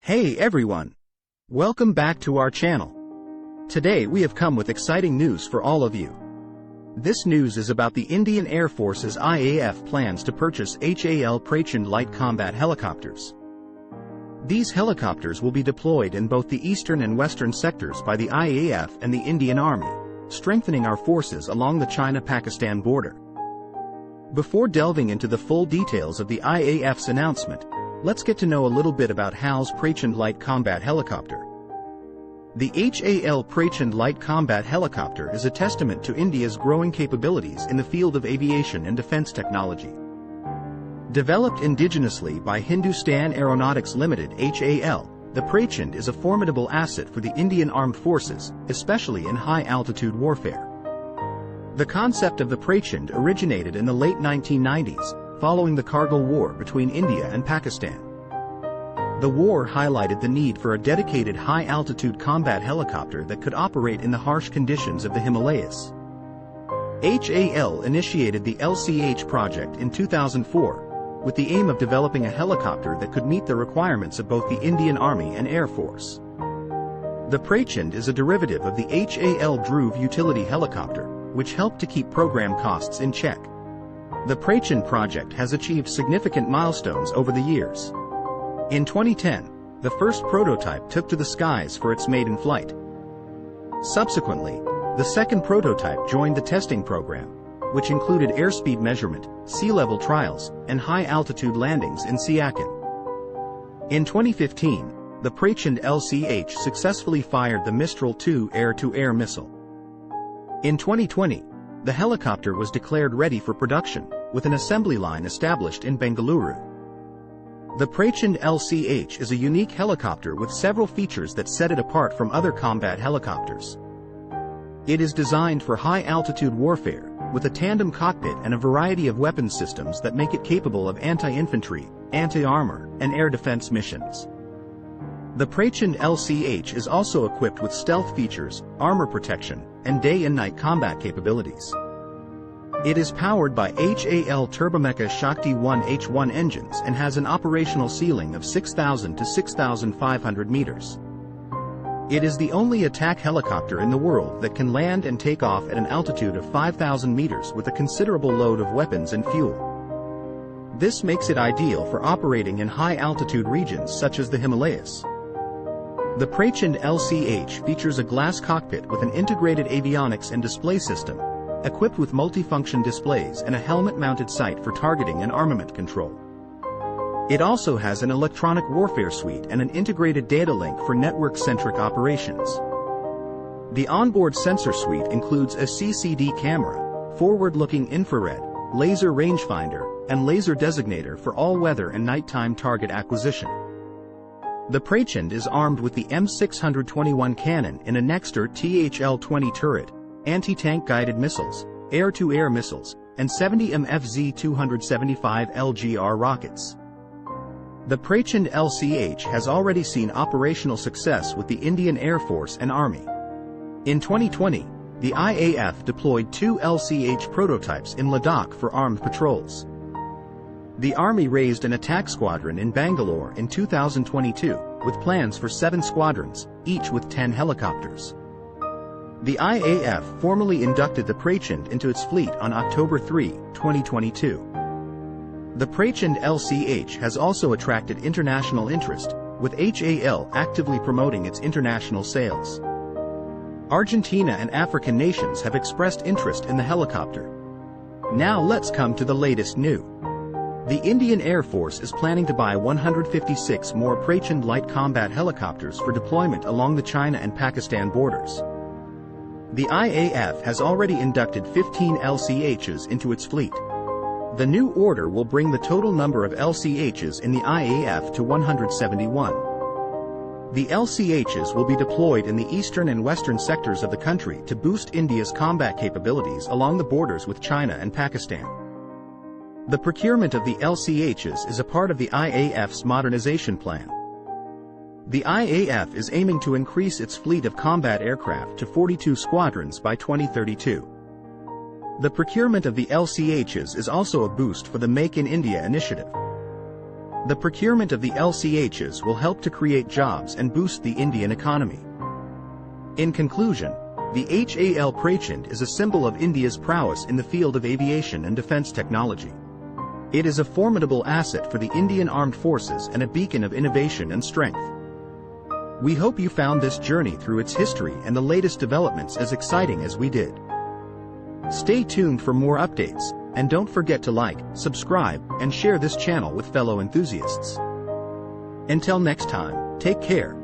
Hey everyone! Welcome back to our channel. Today we have come with exciting news for all of you. This news is about the Indian Air Force's IAF plans to purchase HAL Prachand light combat helicopters. These helicopters will be deployed in both the eastern and western sectors by the IAF and the Indian Army, strengthening our forces along the China-Pakistan border. Before delving into the full details of the IAF's announcement, let's get to know a little bit about HAL's Prachand light combat helicopter. The HAL Prachand light combat helicopter is a testament to India's growing capabilities in the field of aviation and defense technology. Developed indigenously by Hindustan Aeronautics Limited (HAL), the Prachand is a formidable asset for the Indian Armed Forces, especially in high-altitude warfare. The concept of the Prachand originated in the late 1990s, following the Kargil War between India and Pakistan. The war highlighted the need for a dedicated high-altitude combat helicopter that could operate in the harsh conditions of the Himalayas. HAL initiated the LCH project in 2004, with the aim of developing a helicopter that could meet the requirements of both the Indian Army and Air Force. The Prachand is a derivative of the HAL Dhruv utility helicopter, which helped to keep program costs in check. The Prachand project has achieved significant milestones over the years. In 2010, the first prototype took to the skies for its maiden flight. Subsequently, the second prototype joined the testing program, which included airspeed measurement, sea level trials, and high-altitude landings in Siachen. In 2015, the Prachand LCH successfully fired the Mistral II air-to-air missile. In 2020, the helicopter was declared ready for production, with an assembly line established in Bengaluru. The Prachand LCH is a unique helicopter with several features that set it apart from other combat helicopters. It is designed for high-altitude warfare, with a tandem cockpit and a variety of weapons systems that make it capable of anti-infantry, anti-armor, and air defense missions. The Prachand LCH is also equipped with stealth features, armor protection, and day and night combat capabilities. It is powered by HAL Turbomeca Shakti 1H1 engines and has an operational ceiling of 6,000 to 6,500 meters. It is the only attack helicopter in the world that can land and take off at an altitude of 5,000 meters with a considerable load of weapons and fuel. This makes it ideal for operating in high-altitude regions such as the Himalayas. The Prachand LCH features a glass cockpit with an integrated avionics and display system, equipped with multifunction displays and a helmet-mounted sight for targeting and armament control. It also has an electronic warfare suite and an integrated data link for network-centric operations. The onboard sensor suite includes a CCD camera, forward-looking infrared, laser rangefinder, and laser designator for all-weather and nighttime target acquisition. The Prachand is armed with the M621 cannon in a Nexter THL-20 turret, anti-tank guided missiles, air-to-air missiles, and 70 MFZ-275 LGR rockets. The Prachand LCH has already seen operational success with the Indian Air Force and Army. In 2020, the IAF deployed 2 LCH prototypes in Ladakh for armed patrols. The Army raised an attack squadron in Bangalore in 2022, with plans for 7 squadrons, each with 10 helicopters. The IAF formally inducted the Prachand into its fleet on October 3, 2022. The Prachand LCH has also attracted international interest, with HAL actively promoting its international sales. Argentina and African nations have expressed interest in the helicopter. Now let's come to the latest news. The Indian Air Force is planning to buy 156 more Prachand light combat helicopters for deployment along the China and Pakistan borders. The IAF has already inducted 15 LCHs into its fleet. The new order will bring the total number of LCHs in the IAF to 171. The LCHs will be deployed in the eastern and western sectors of the country to boost India's combat capabilities along the borders with China and Pakistan. The procurement of the LCHs is a part of the IAF's modernization plan. The IAF is aiming to increase its fleet of combat aircraft to 42 squadrons by 2032. The procurement of the LCHs is also a boost for the Make in India initiative. The procurement of the LCHs will help to create jobs and boost the Indian economy. In conclusion, the HAL Prachand is a symbol of India's prowess in the field of aviation and defense technology. It is a formidable asset for the Indian Armed Forces and a beacon of innovation and strength. We hope you found this journey through its history and the latest developments as exciting as we did. Stay tuned for more updates, and don't forget to like, subscribe, and share this channel with fellow enthusiasts. Until next time, take care.